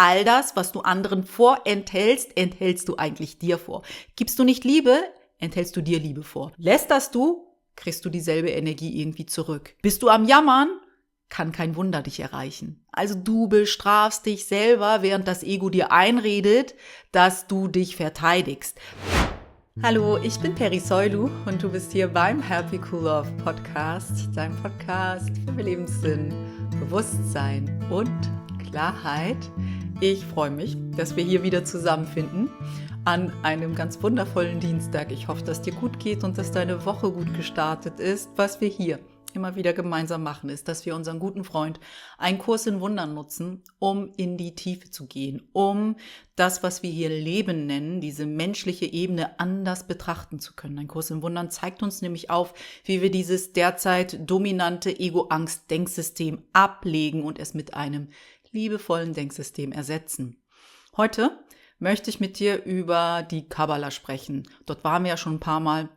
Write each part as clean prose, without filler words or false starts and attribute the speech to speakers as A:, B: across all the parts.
A: all das, was du anderen vorenthältst, enthältst du eigentlich dir vor. Gibst du nicht Liebe, enthältst du dir Liebe vor. Lästerst du, kriegst du dieselbe Energie irgendwie zurück. Bist du am Jammern, kann kein Wunder dich erreichen. Also du bestrafst dich selber, während das Ego dir einredet, dass du dich verteidigst. Hallo, ich bin Peri Soilu und du bist hier beim Happy Cool Love Podcast, deinem Podcast für Lebenssinn, Bewusstsein und Klarheit. Ich freue mich, dass wir hier wieder zusammenfinden an einem ganz wundervollen Dienstag. Ich hoffe, dass dir gut geht und dass deine Woche gut gestartet ist. Was wir hier immer wieder gemeinsam machen, ist, dass wir unseren guten Freund einen Kurs in Wundern nutzen, um in die Tiefe zu gehen, um das, was wir hier Leben nennen, diese menschliche Ebene anders betrachten zu können. Ein Kurs in Wundern zeigt uns nämlich auf, wie wir dieses derzeit dominante Ego-Angst-Denksystem ablegen und es mit einem liebevollen Denksystem ersetzen. Heute möchte ich mit dir über die Kabbala sprechen. Dort waren wir ja schon ein paar Mal,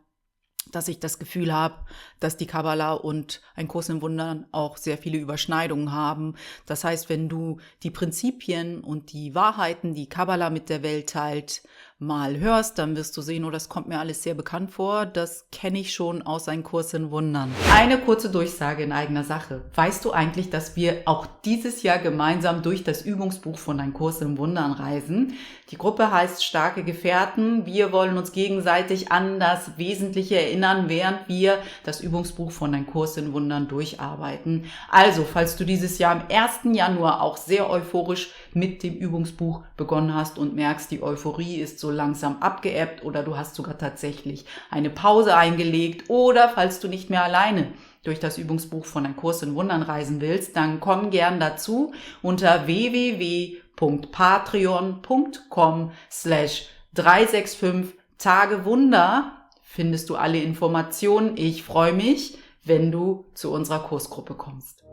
A: dass ich das Gefühl habe, dass die Kabbala und ein Kurs in Wundern auch sehr viele Überschneidungen haben. Das heißt, wenn du die Prinzipien und die Wahrheiten, die Kabbala mit der Welt teilt, mal hörst, dann wirst du sehen, oh, das kommt mir alles sehr bekannt vor. Das kenne ich schon aus einem Kurs in Wundern. Eine kurze Durchsage in eigener Sache. Weißt du eigentlich, dass wir auch dieses Jahr gemeinsam durch das Übungsbuch von Ein Kurs in Wundern reisen? Die Gruppe heißt Starke Gefährten. Wir wollen uns gegenseitig an das Wesentliche erinnern, während wir das Übungsbuch von Ein Kurs in Wundern durcharbeiten. Also, falls du dieses Jahr am 1. Januar auch sehr euphorisch mit dem Übungsbuch begonnen hast und merkst, die Euphorie ist so langsam abgeebbt oder du hast sogar tatsächlich eine Pause eingelegt oder falls du nicht mehr alleine durch das Übungsbuch von Ein Kurs in Wundern reisen willst, dann komm gern dazu unter www.patreon.com/365tagewunder findest du alle Informationen. Ich freue mich, wenn du zu unserer Kursgruppe kommst.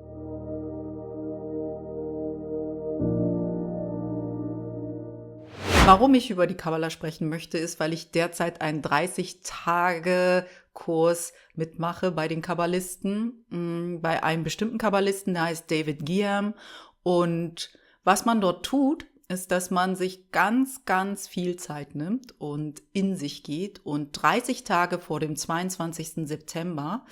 A: Warum ich über die Kabbala sprechen möchte, ist, weil ich derzeit einen 30-Tage-Kurs mitmache bei den Kabbalisten, bei einem bestimmten Kabbalisten, der heißt David Guillaume. Und was man dort tut, ist, dass man sich ganz, ganz viel Zeit nimmt und in sich geht und 30 Tage vor dem 22. September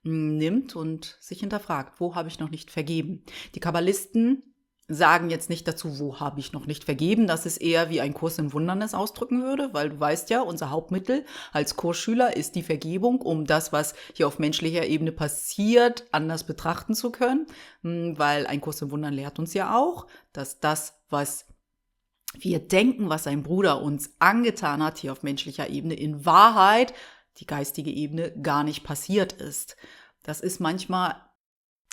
A: nimmt und sich hinterfragt, wo habe ich noch nicht vergeben? Die Kabbalisten sagen jetzt nicht dazu, wo habe ich noch nicht vergeben. Das ist eher wie ein Kurs in Wundern es ausdrücken würde, weil du weißt ja, unser Hauptmittel als Kursschüler ist die Vergebung, um das, was hier auf menschlicher Ebene passiert, anders betrachten zu können. Weil ein Kurs in Wundern lehrt uns ja auch, dass das, was wir denken, was ein Bruder uns angetan hat, hier auf menschlicher Ebene, in Wahrheit die geistige Ebene gar nicht passiert ist. Das ist manchmal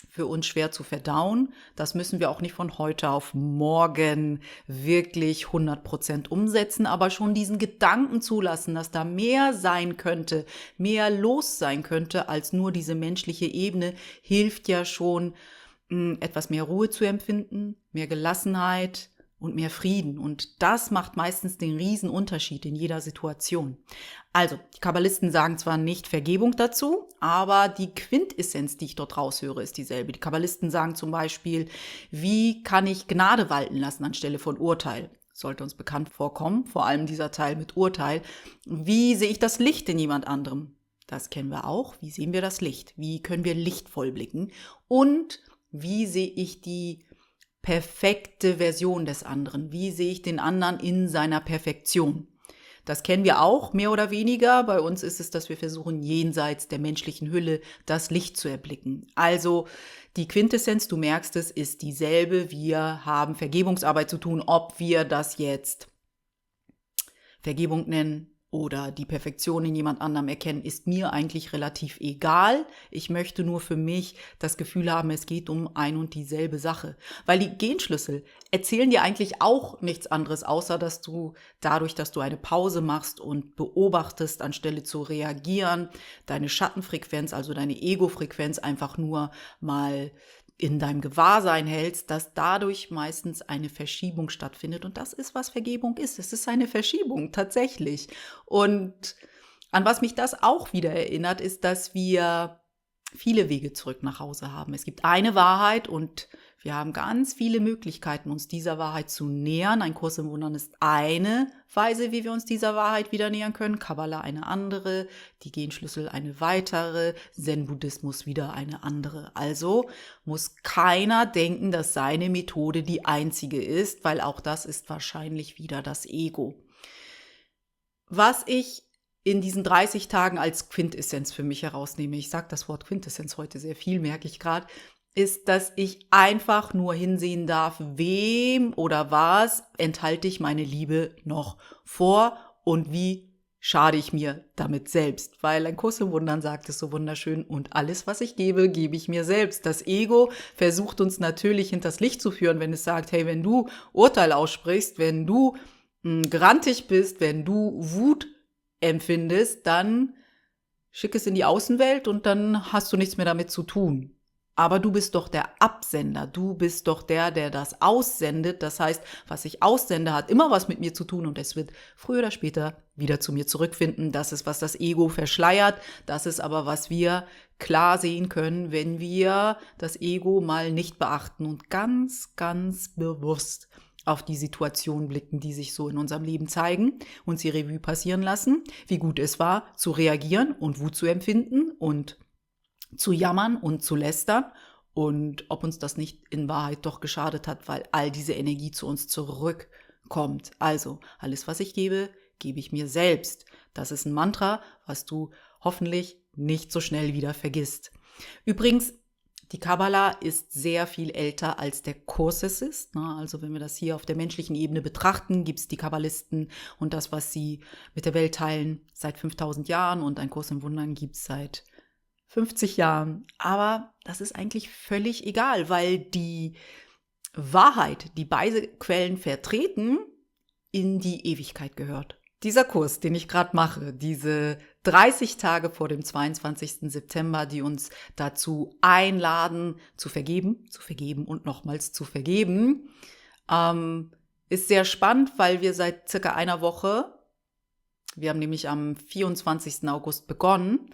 A: für uns schwer zu verdauen. Das müssen wir auch nicht von heute auf morgen wirklich 100% umsetzen, aber schon diesen Gedanken zulassen, dass da mehr sein könnte, mehr los sein könnte als nur diese menschliche Ebene, hilft ja schon, etwas mehr Ruhe zu empfinden, mehr Gelassenheit und mehr Frieden. Und das macht meistens den Riesenunterschied in jeder Situation. Also, die Kabbalisten sagen zwar nicht Vergebung dazu, aber die Quintessenz, die ich dort raushöre, ist dieselbe. Die Kabbalisten sagen zum Beispiel, wie kann ich Gnade walten lassen anstelle von Urteil? Sollte uns bekannt vorkommen, vor allem dieser Teil mit Urteil. Wie sehe ich das Licht in jemand anderem? Das kennen wir auch. Wie sehen wir das Licht? Wie können wir lichtvoll blicken? Und wie sehe ich die perfekte Version des anderen? Wie sehe ich den anderen in seiner Perfektion? Das kennen wir auch, mehr oder weniger. Bei uns ist es, dass wir versuchen, jenseits der menschlichen Hülle das Licht zu erblicken. Also die Quintessenz, du merkst es, ist dieselbe. Wir haben Vergebungsarbeit zu tun, ob wir das jetzt Vergebung nennen oder die Perfektion in jemand anderem erkennen, ist mir eigentlich relativ egal. Ich möchte nur für mich das Gefühl haben, es geht um ein und dieselbe Sache. Weil die Genschlüssel erzählen dir eigentlich auch nichts anderes, außer dass du dadurch, dass du eine Pause machst und beobachtest, anstelle zu reagieren, deine Schattenfrequenz, also deine Ego-Frequenz einfach nur mal in deinem Gewahrsein hältst, dass dadurch meistens eine Verschiebung stattfindet. Und das ist, was Vergebung ist. Es ist eine Verschiebung, tatsächlich. Und an was mich das auch wieder erinnert, ist, dass wir viele Wege zurück nach Hause haben. Es gibt eine Wahrheit und Wir haben ganz viele Möglichkeiten, uns dieser Wahrheit zu nähern. Ein Kurs im Wundern ist eine Weise, wie wir uns dieser Wahrheit wieder nähern können. Kabbala eine andere, die Genschlüssel eine weitere, Zen-Buddhismus wieder eine andere. Also muss keiner denken, dass seine Methode die einzige ist, weil auch das ist wahrscheinlich wieder das Ego. Was ich in diesen 30 Tagen als Quintessenz für mich herausnehme, ich sage das Wort Quintessenz heute sehr viel, merke ich gerade, ist, dass ich einfach nur hinsehen darf, wem oder was enthalte ich meine Liebe noch vor und wie schade ich mir damit selbst. Weil ein Kurs im Wundern sagt es so wunderschön, und alles, was ich gebe, gebe ich mir selbst. Das Ego versucht uns natürlich hinters Licht zu führen, wenn es sagt, hey, wenn du Urteil aussprichst, wenn du grantig bist, wenn du Wut empfindest, dann schick es in die Außenwelt und dann hast du nichts mehr damit zu tun. Aber du bist doch der Absender, du bist doch der das aussendet. Das heißt, was ich aussende, hat immer was mit mir zu tun und es wird früher oder später wieder zu mir zurückfinden. Das ist, was das Ego verschleiert. Das ist aber, was wir klar sehen können, wenn wir das Ego mal nicht beachten und ganz, ganz bewusst auf die Situationen blicken, die sich so in unserem Leben zeigen, uns die Revue passieren lassen, wie gut es war, zu reagieren und Wut zu empfinden und zu jammern und zu lästern und ob uns das nicht in Wahrheit doch geschadet hat, weil all diese Energie zu uns zurückkommt. Also, alles, was ich gebe, gebe ich mir selbst. Das ist ein Mantra, was du hoffentlich nicht so schnell wieder vergisst. Übrigens, die Kabbala ist sehr viel älter, als der Kurs es ist. Also wenn wir das hier auf der menschlichen Ebene betrachten, gibt es die Kabbalisten und das, was sie mit der Welt teilen, seit 5000 Jahren und ein Kurs im Wundern gibt es seit 50 Jahren. Aber das ist eigentlich völlig egal, weil die Wahrheit, die beide Quellen vertreten, in die Ewigkeit gehört. Dieser Kurs, den ich gerade mache, diese 30 Tage vor dem 22. September, die uns dazu einladen, zu vergeben und nochmals zu vergeben, ist sehr spannend, weil wir seit circa einer Woche, wir haben nämlich am 24. August begonnen,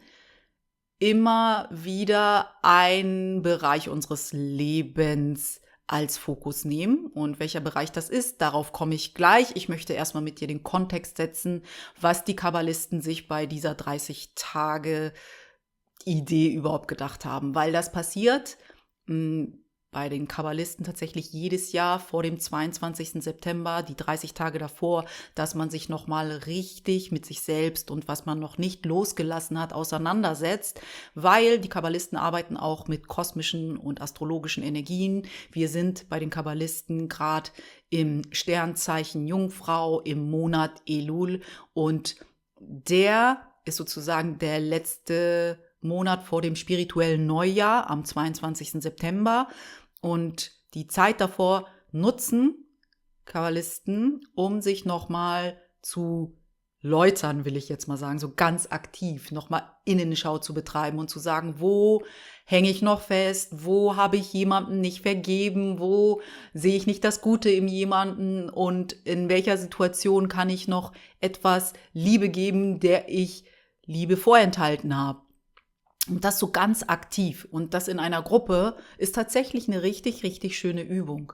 A: immer wieder einen Bereich unseres Lebens als Fokus nehmen. Und welcher Bereich das ist, darauf komme ich gleich. Ich möchte erstmal mit dir den Kontext setzen, was die Kabbalisten sich bei dieser 30-Tage-Idee überhaupt gedacht haben. Weil das passiert bei den Kabbalisten tatsächlich jedes Jahr vor dem 22. September, die 30 Tage davor, dass man sich nochmal richtig mit sich selbst und was man noch nicht losgelassen hat, auseinandersetzt, weil die Kabbalisten arbeiten auch mit kosmischen und astrologischen Energien. Wir sind bei den Kabbalisten gerade im Sternzeichen Jungfrau, im Monat Elul und der ist sozusagen der letzte Monat vor dem spirituellen Neujahr am 22. September. Und die Zeit davor nutzen Kabbalisten, um sich nochmal zu läutern, will ich jetzt mal sagen, so ganz aktiv nochmal Innenschau zu betreiben und zu sagen, wo hänge ich noch fest, wo habe ich jemandem nicht vergeben, wo sehe ich nicht das Gute in jemanden und in welcher Situation kann ich noch etwas Liebe geben, der ich Liebe vorenthalten habe. Und das so ganz aktiv und das in einer Gruppe ist tatsächlich eine richtig, richtig schöne Übung.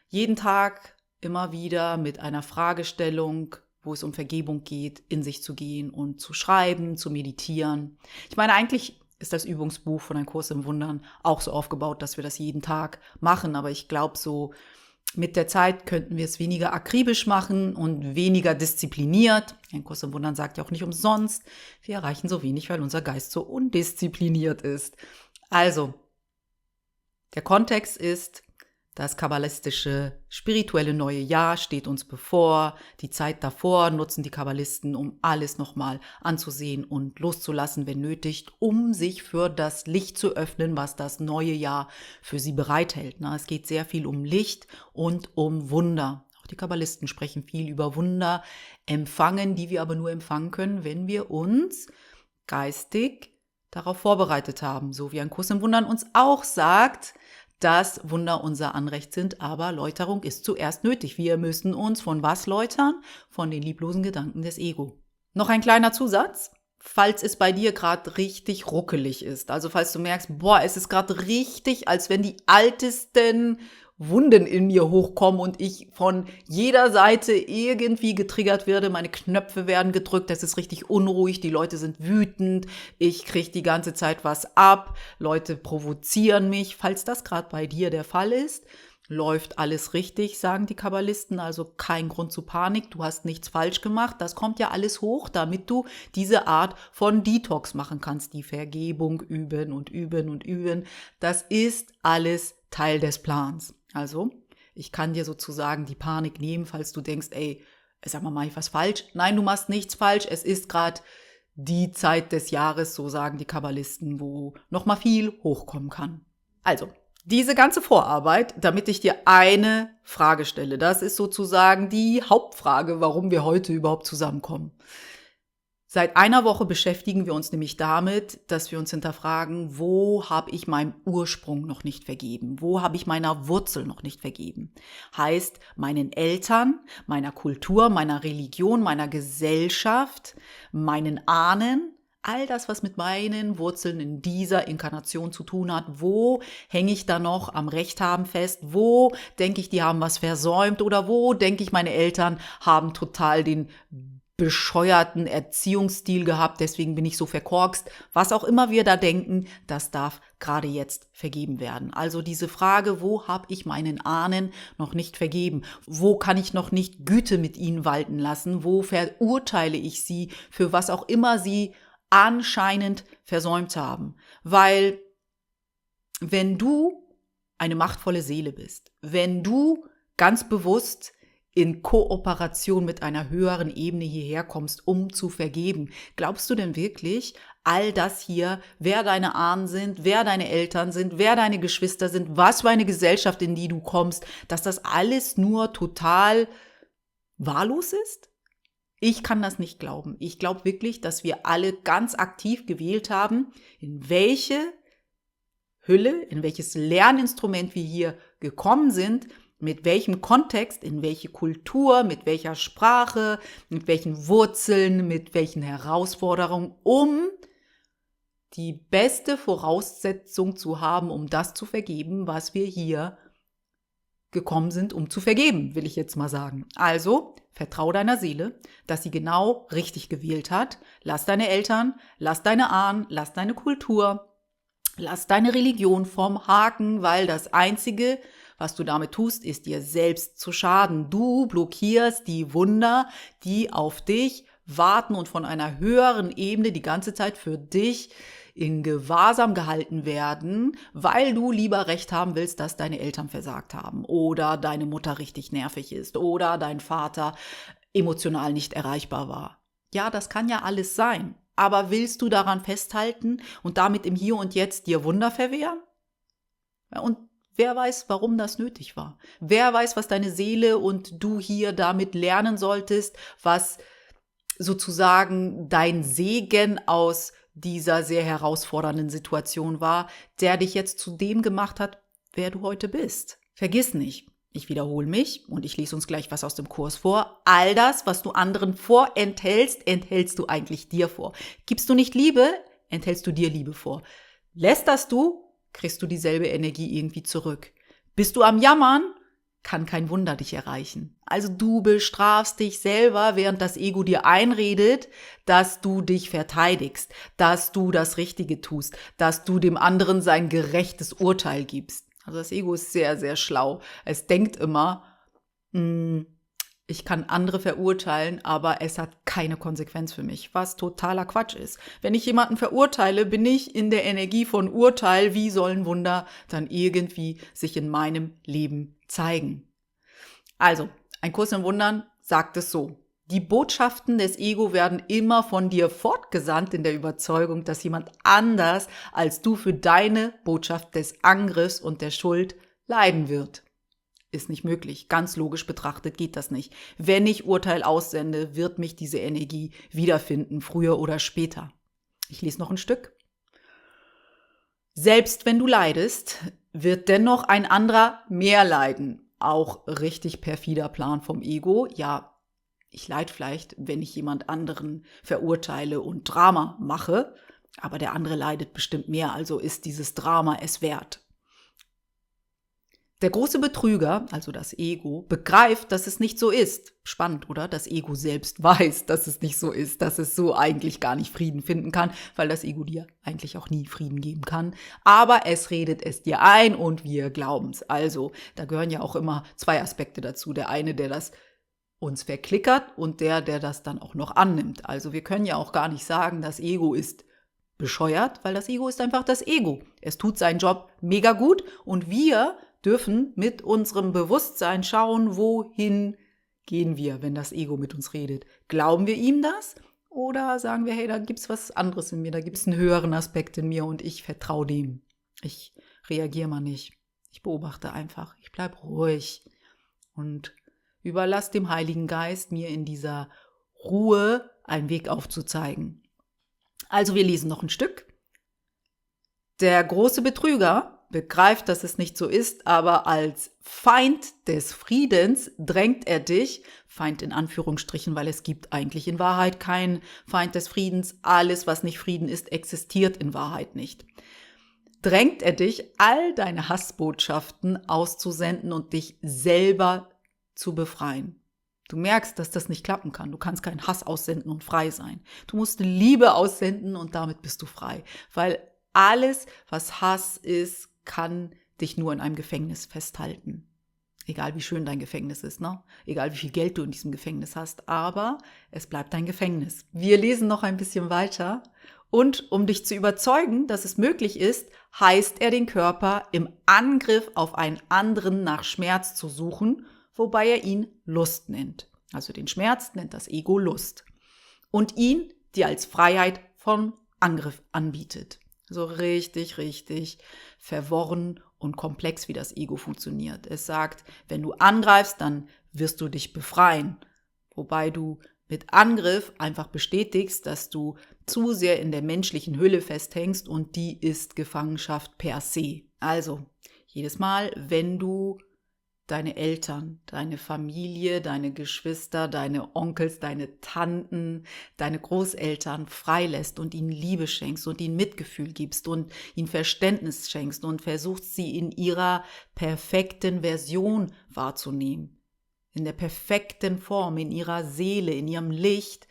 A: Jeden Tag immer wieder mit einer Fragestellung, wo es um Vergebung geht, in sich zu gehen und zu schreiben, zu meditieren. Ich meine, eigentlich ist das Übungsbuch von Ein Kurs im Wundern auch so aufgebaut, dass wir das jeden Tag machen. Aber ich glaube, so mit der Zeit könnten wir es weniger akribisch machen und weniger diszipliniert. Ein Kurs im Wundern sagt ja auch nicht umsonst, wir erreichen so wenig, weil unser Geist so undiszipliniert ist. Also, der Kontext ist, das kabbalistische spirituelle neue Jahr steht uns bevor. Die Zeit davor nutzen die Kabbalisten, um alles nochmal anzusehen und loszulassen, wenn nötig, um sich für das Licht zu öffnen, was das neue Jahr für sie bereithält. Es geht sehr viel um Licht und um Wunder. Auch die Kabbalisten sprechen viel über Wunder empfangen, die wir aber nur empfangen können, wenn wir uns geistig darauf vorbereitet haben. So wie ein Kurs im Wundern uns auch sagt, dass Wunder unser Anrecht sind, aber Läuterung ist zuerst nötig. Wir müssen uns von was läutern? Von den lieblosen Gedanken des Ego. Noch ein kleiner Zusatz. falls es bei dir gerade richtig ruckelig ist. Also falls du merkst, boah, es ist gerade richtig, als wenn die ältesten Wunden in mir hochkommen und ich von jeder Seite irgendwie getriggert werde, meine Knöpfe werden gedrückt, es ist richtig unruhig, die Leute sind wütend, ich kriege die ganze Zeit was ab, Leute provozieren mich. Falls das gerade bei dir der Fall ist, läuft alles richtig, sagen die Kabbalisten, also kein Grund zu Panik, du hast nichts falsch gemacht, das kommt ja alles hoch, damit du diese Art von Detox machen kannst, die Vergebung üben und üben und üben, das ist alles Teil des Plans. Also, ich kann dir sozusagen die Panik nehmen, falls du denkst, ey, sag mal, mach ich was falsch? Nein, du machst nichts falsch, es ist gerade die Zeit des Jahres, so sagen die Kabbalisten, wo nochmal viel hochkommen kann. Also, diese ganze Vorarbeit, damit ich dir eine Frage stelle, das ist sozusagen die Hauptfrage, warum wir heute überhaupt zusammenkommen. Seit einer Woche beschäftigen wir uns nämlich damit, dass wir uns hinterfragen, wo habe ich meinem Ursprung noch nicht vergeben? Wo habe ich meiner Wurzel noch nicht vergeben? Heißt, meinen Eltern, meiner Kultur, meiner Religion, meiner Gesellschaft, meinen Ahnen, all das, was mit meinen Wurzeln in dieser Inkarnation zu tun hat, wo hänge ich da noch am Recht haben fest, wo denke ich, die haben was versäumt oder wo denke ich, meine Eltern haben total den bescheuerten Erziehungsstil gehabt, deswegen bin ich so verkorkst. Was auch immer wir da denken, das darf gerade jetzt vergeben werden. Also diese Frage, wo habe ich meinen Ahnen noch nicht vergeben? Wo kann ich noch nicht Güte mit ihnen walten lassen? Wo verurteile ich sie für was auch immer sie anscheinend versäumt haben? Weil wenn du eine machtvolle Seele bist, wenn du ganz bewusst in Kooperation mit einer höheren Ebene hierher kommst, um zu vergeben. Glaubst du denn wirklich, all das hier, wer deine Ahnen sind, wer deine Eltern sind, wer deine Geschwister sind, was für eine Gesellschaft, in die du kommst, dass das alles nur total wahllos ist? Ich kann das nicht glauben. Ich glaube wirklich, dass wir alle ganz aktiv gewählt haben, in welche Hülle, in welches Lerninstrument wir hier gekommen sind, mit welchem Kontext, in welche Kultur, mit welcher Sprache, mit welchen Wurzeln, mit welchen Herausforderungen, um die beste Voraussetzung zu haben, um das zu vergeben, was wir hier gekommen sind, um zu vergeben, will ich jetzt mal sagen. Also, vertrau deiner Seele, dass sie genau richtig gewählt hat. Lass deine Eltern, lass deine Ahnen, lass deine Kultur, lass deine Religion vom Haken, weil das Einzige, was du damit tust, ist dir selbst zu schaden. Du blockierst die Wunder, die auf dich warten und von einer höheren Ebene die ganze Zeit für dich in Gewahrsam gehalten werden, weil du lieber Recht haben willst, dass deine Eltern versagt haben oder deine Mutter richtig nervig ist oder dein Vater emotional nicht erreichbar war. Ja, das kann ja alles sein. Aber willst du daran festhalten und damit im Hier und Jetzt dir Wunder verwehren? Und wer weiß, warum das nötig war? Wer weiß, was deine Seele und du hier damit lernen solltest, was sozusagen dein Segen aus dieser sehr herausfordernden Situation war, der dich jetzt zu dem gemacht hat, wer du heute bist. Vergiss nicht, ich wiederhole mich und ich lese uns gleich was aus dem Kurs vor. All das, was du anderen vorenthältst, enthältst du eigentlich dir vor. Gibst du nicht Liebe, enthältst du dir Liebe vor. Lästerst du, kriegst du dieselbe Energie irgendwie zurück. Bist du am Jammern, kann kein Wunder dich erreichen. Also du bestrafst dich selber, während das Ego dir einredet, dass du dich verteidigst, dass du das Richtige tust, dass du dem anderen sein gerechtes Urteil gibst. Also das Ego ist sehr, sehr schlau. Es denkt immer, ich kann andere verurteilen, aber es hat keine Konsequenz für mich, was totaler Quatsch ist. Wenn ich jemanden verurteile, bin ich in der Energie von Urteil. Wie sollen Wunder dann irgendwie sich in meinem Leben zeigen? Also, ein Kurs in Wundern sagt es so. Die Botschaften des Ego werden immer von dir fortgesandt in der Überzeugung, dass jemand anders als du für deine Botschaft des Angriffs und der Schuld leiden wird. Ist nicht möglich. Ganz logisch betrachtet geht das nicht. Wenn ich Urteil aussende, wird mich diese Energie wiederfinden, früher oder später. Ich lese noch ein Stück. Selbst wenn du leidest, wird dennoch ein anderer mehr leiden. Auch richtig perfider Plan vom Ego. Ja, Ich leide vielleicht, wenn ich jemand anderen verurteile und Drama mache, aber der andere leidet bestimmt mehr, also ist dieses Drama es wert. Der große Betrüger, also das Ego, begreift, dass es nicht so ist. Spannend, oder? Das Ego selbst weiß, dass es nicht so ist, dass es so eigentlich gar nicht Frieden finden kann, weil das Ego dir eigentlich auch nie Frieden geben kann. Aber es redet es dir ein und wir glauben es. Also, da gehören ja auch immer zwei Aspekte dazu. Der eine, der das uns verklickert und der das dann auch noch annimmt. Also wir können ja auch gar nicht sagen, das Ego ist bescheuert, weil das Ego ist einfach das Ego. Es tut seinen Job mega gut und wir dürfen mit unserem Bewusstsein schauen, wohin gehen wir, wenn das Ego mit uns redet. Glauben wir ihm das oder sagen wir, hey, da gibt's was anderes in mir, da gibt's einen höheren Aspekt in mir und ich vertraue dem. Ich reagiere mal nicht. Ich beobachte einfach. Ich bleib ruhig und überlass dem Heiligen Geist, mir in dieser Ruhe einen Weg aufzuzeigen. Also wir lesen noch ein Stück. Der große Betrüger begreift, dass es nicht so ist, aber als Feind des Friedens drängt er dich, Feind in Anführungsstrichen, weil es gibt eigentlich in Wahrheit keinen Feind des Friedens. Alles, was nicht Frieden ist, existiert in Wahrheit nicht. Drängt er dich, all deine Hassbotschaften auszusenden und dich selber zu befreien. Du merkst, dass das nicht klappen kann. Du kannst keinen Hass aussenden und frei sein. Du musst Liebe aussenden und damit bist du frei. Weil alles, was Hass ist, kann dich nur in einem Gefängnis festhalten. Egal wie schön dein Gefängnis ist, ne? Egal wie viel Geld du in diesem Gefängnis hast, aber es bleibt ein Gefängnis. Wir lesen noch ein bisschen weiter. Und um dich zu überzeugen, dass es möglich ist, heißt er den Körper im Angriff auf einen anderen nach Schmerz zu suchen, wobei er ihn Lust nennt. Also den Schmerz nennt das Ego Lust. Und ihn dir als Freiheit vom Angriff anbietet. So richtig, richtig verworren und komplex, wie das Ego funktioniert. Es sagt, wenn du angreifst, dann wirst du dich befreien. Wobei du mit Angriff einfach bestätigst, dass du zu sehr in der menschlichen Hülle festhängst und die ist Gefangenschaft per se. Also, jedes Mal, wenn du deine Eltern, deine Familie, deine Geschwister, deine Onkels, deine Tanten, deine Großeltern freilässt und ihnen Liebe schenkst und ihnen Mitgefühl gibst und ihnen Verständnis schenkst und versuchst, sie in ihrer perfekten Version wahrzunehmen, in der perfekten Form, in ihrer Seele, in ihrem Licht,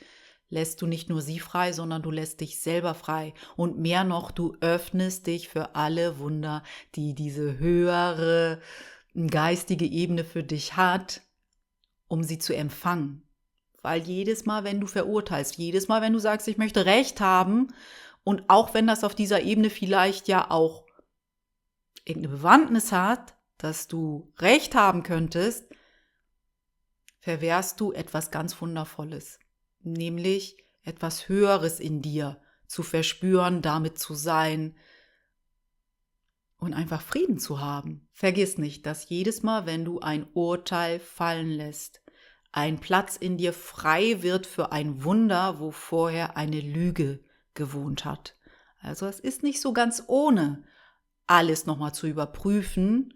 A: lässt du nicht nur sie frei, sondern du lässt dich selber frei. Und mehr noch, du öffnest dich für alle Wunder, die diese höhere geistige Ebene für dich hat, um sie zu empfangen. Weil jedes Mal, wenn du verurteilst, jedes Mal, wenn du sagst, ich möchte Recht haben, und auch wenn das auf dieser Ebene vielleicht ja auch irgendeine Bewandtnis hat, dass du Recht haben könntest, verwehrst du etwas ganz Wundervolles, nämlich etwas Höheres in dir zu verspüren, damit zu sein, und einfach Frieden zu haben. Vergiss nicht, dass jedes Mal, wenn du ein Urteil fallen lässt, ein Platz in dir frei wird für ein Wunder, wo vorher eine Lüge gewohnt hat. Also es ist nicht so ganz ohne, alles nochmal zu überprüfen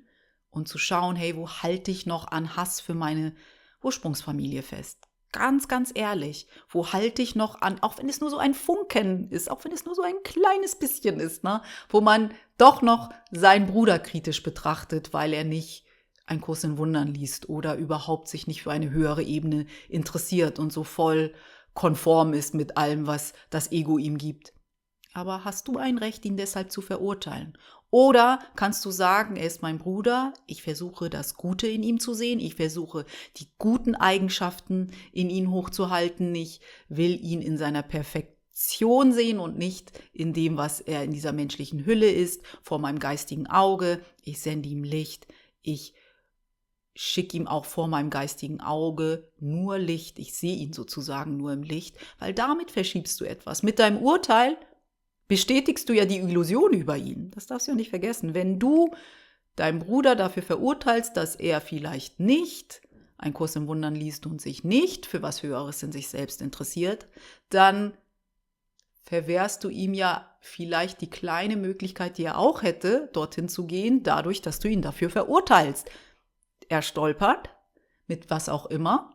A: und zu schauen, hey, wo halte ich noch an Hass für meine Ursprungsfamilie fest? Ganz, ganz ehrlich, wo halte ich noch an, auch wenn es nur so ein Funken ist, auch wenn es nur so ein kleines bisschen ist, ne, wo man doch noch seinen Bruder kritisch betrachtet, weil er nicht einen Kurs in Wundern liest oder überhaupt sich nicht für eine höhere Ebene interessiert und so voll konform ist mit allem, was das Ego ihm gibt. Aber hast du ein Recht, ihn deshalb zu verurteilen? Oder kannst du sagen, er ist mein Bruder, ich versuche das Gute in ihm zu sehen, ich versuche die guten Eigenschaften in ihn hochzuhalten, ich will ihn in seiner Perfektion sehen und nicht in dem, was er in dieser menschlichen Hülle ist, vor meinem geistigen Auge, ich sende ihm Licht, ich schicke ihm auch vor meinem geistigen Auge nur Licht, ich sehe ihn sozusagen nur im Licht, weil damit verschiebst du etwas. Mit deinem Urteil bestätigst du ja die Illusion über ihn. Das darfst du ja nicht vergessen. Wenn du deinen Bruder dafür verurteilst, dass er vielleicht nicht einen Kurs im Wundern liest und sich nicht für was Höheres in sich selbst interessiert, dann verwehrst du ihm ja vielleicht die kleine Möglichkeit, die er auch hätte, dorthin zu gehen, dadurch, dass du ihn dafür verurteilst. Er stolpert, mit was auch immer,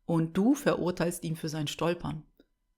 A: und du verurteilst ihn für sein Stolpern,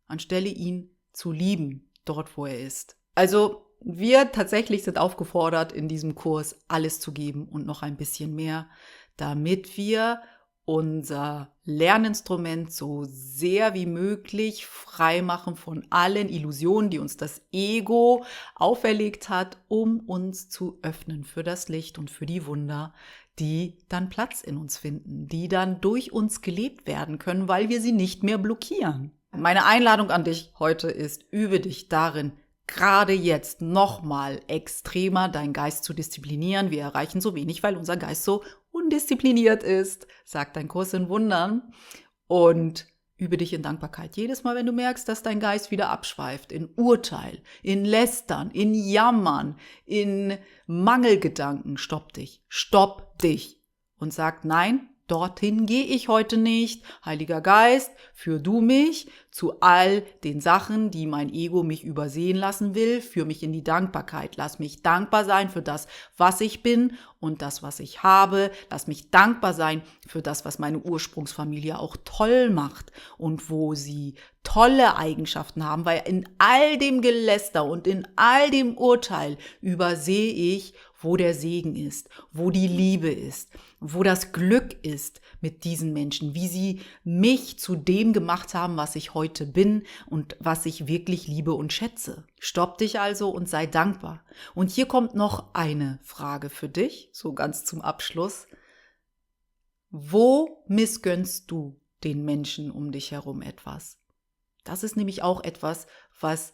A: anstelle ihn zu lieben, dort wo er ist. Also wir tatsächlich sind aufgefordert, in diesem Kurs alles zu geben und noch ein bisschen mehr, damit wir unser Lerninstrument so sehr wie möglich frei machen von allen Illusionen, die uns das Ego auferlegt hat, um uns zu öffnen für das Licht und für die Wunder, die dann Platz in uns finden, die dann durch uns gelebt werden können, weil wir sie nicht mehr blockieren. Meine Einladung an dich heute ist, übe dich darin, gerade jetzt nochmal extremer deinen Geist zu disziplinieren. Wir erreichen so wenig, weil unser Geist so undiszipliniert ist, sagt dein Kurs in Wundern. Und übe dich in Dankbarkeit. Jedes Mal, wenn du merkst, dass dein Geist wieder abschweift, in Urteil, in Lästern, in Jammern, in Mangelgedanken, stopp dich und sag, nein, dorthin gehe ich heute nicht. Heiliger Geist, führ du mich zu all den Sachen, die mein Ego mich übersehen lassen will. Führ mich in die Dankbarkeit. Lass mich dankbar sein für das, was ich bin und das, was ich habe. Lass mich dankbar sein für das, was meine Ursprungsfamilie auch toll macht und wo sie tolle Eigenschaften haben, weil in all dem Geläster und in all dem Urteil übersehe ich, wo der Segen ist, wo die Liebe ist, wo das Glück ist mit diesen Menschen, wie sie mich zu dem gemacht haben, was ich heute bin und was ich wirklich liebe und schätze. Stopp dich also und sei dankbar. Und hier kommt noch eine Frage für dich, so ganz zum Abschluss. Wo missgönnst du den Menschen um dich herum etwas? Das ist nämlich auch etwas, was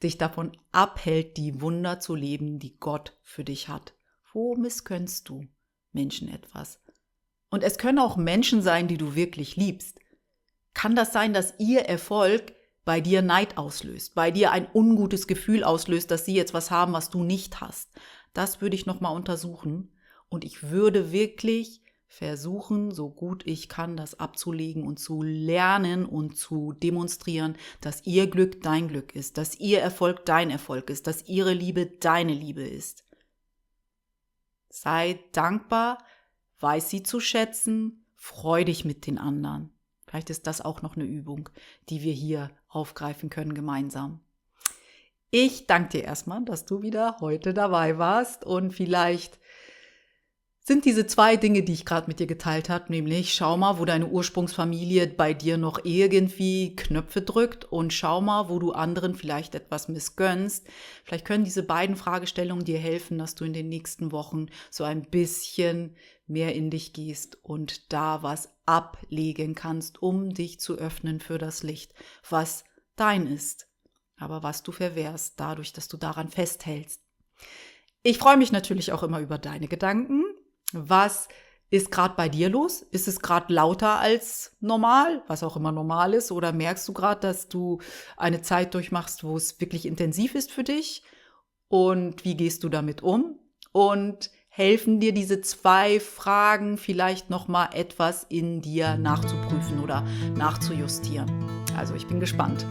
A: dich davon abhält, die Wunder zu leben, die Gott für dich hat. Wo missgönnst du Menschen etwas? Und es können auch Menschen sein, die du wirklich liebst. Kann das sein, dass ihr Erfolg bei dir Neid auslöst, bei dir ein ungutes Gefühl auslöst, dass sie jetzt was haben, was du nicht hast? Das würde ich nochmal untersuchen und ich würde wirklich versuchen, so gut ich kann, das abzulegen und zu lernen und zu demonstrieren, dass ihr Glück dein Glück ist, dass ihr Erfolg dein Erfolg ist, dass ihre Liebe deine Liebe ist. Sei dankbar, weiß sie zu schätzen, freu dich mit den anderen. Vielleicht ist das auch noch eine Übung, die wir hier aufgreifen können gemeinsam. Ich danke dir erstmal, dass du wieder heute dabei warst und vielleicht sind diese 2 Dinge, die ich gerade mit dir geteilt habe, nämlich schau mal, wo deine Ursprungsfamilie bei dir noch irgendwie Knöpfe drückt und schau mal, wo du anderen vielleicht etwas missgönnst. Vielleicht können diese beiden Fragestellungen dir helfen, dass du in den nächsten Wochen so ein bisschen mehr in dich gehst und da was ablegen kannst, um dich zu öffnen für das Licht, was dein ist, aber was du verwehrst, dadurch, dass du daran festhältst. Ich freue mich natürlich auch immer über deine Gedanken. Was ist gerade bei dir los? Ist es gerade lauter als normal, was auch immer normal ist? Oder merkst du gerade, dass du eine Zeit durchmachst, wo es wirklich intensiv ist für dich? Und wie gehst du damit um? Und helfen dir diese 2 Fragen vielleicht nochmal etwas in dir nachzuprüfen oder nachzujustieren? Also ich bin gespannt.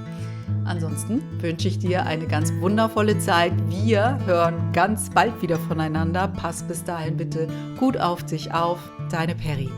A: Ansonsten wünsche ich dir eine ganz wundervolle Zeit. Wir hören ganz bald wieder voneinander. Pass bis dahin bitte gut auf dich auf. Deine Peri.